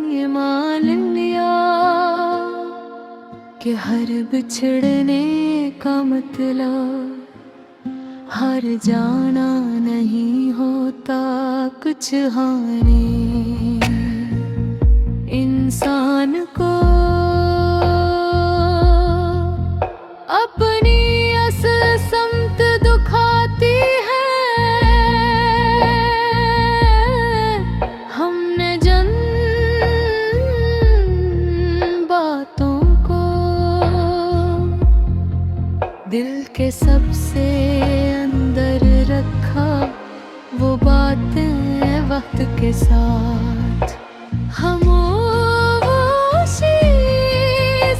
ये मान लिया कि हर बिछड़ने का मतलब हार जाना नहीं होता कुछ हानि। इंसान को अपनी असल समत दुखाती है। हमने जन बातों को दिल के सबसे अंदर रखा, वो बातें वक्त के साथ खामोशी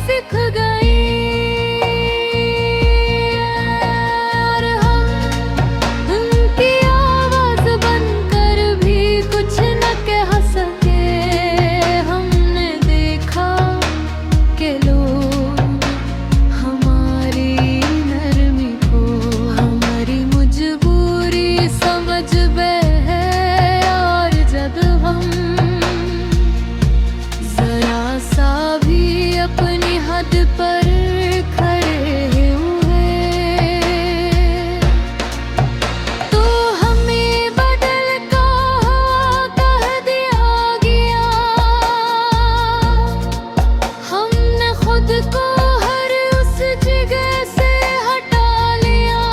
सीख गई। और हम उनकी आवाज बनकर भी कुछ न कह सके। हमने देखा कि लोग हमारी नरमी को हमारी मजबूरी समझ गए। और जब हम जरा सा भी अपनी हद पर खड़े हुए तो हमें बदल का कह दिया गया। हमने खुद को हर उस जगह से हटा लिया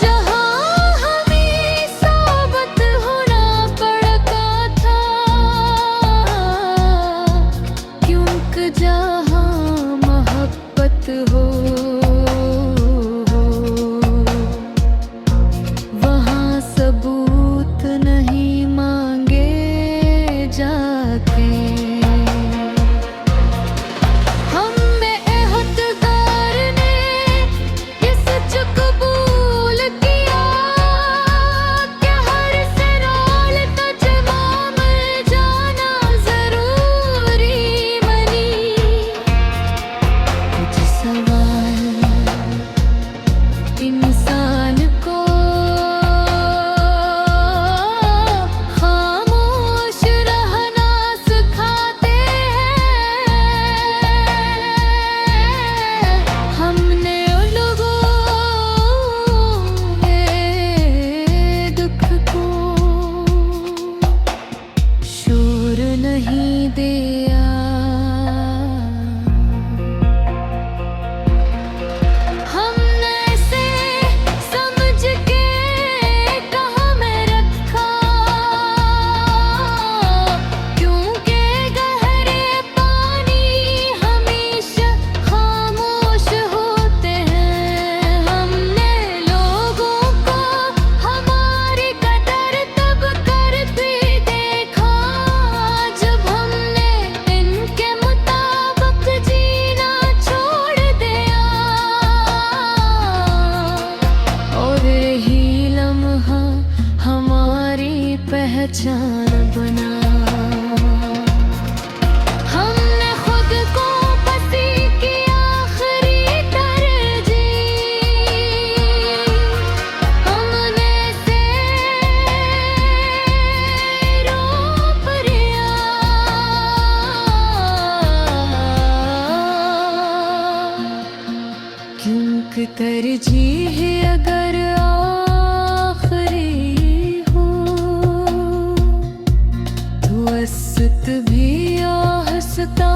जहां हमें साबित होना पड़ता था। क्योंकि जहां मोहब्बत हो वहां सबूत नहीं मांगे जाते। हम में एहतदार ने ये सच कबूल किया कि हर सवाल का जवाब जाना जरूरी बनी। कुछ सवाल इंसान को खामोश रहना सिखाते हैं। हमने लोगों के दुख को शोर नहीं दिया। हमने इसे समझ के कहाँ में रखा। क्योंकि गहरे पानी हमेशा खामोश होते हैं। हमने लोगों को हमारी कदर तब कर भी देखा जब हमने इनके मुताबिक जीना छोड़ दिया। और यही लम्हा हमारी पहचान बना। हमने खुद को पसी की आखिरी तरजीह। हमने से रोप लिया क्योंकि तरजीह अगर आखिरी हो तो वसत भी आहिस्ता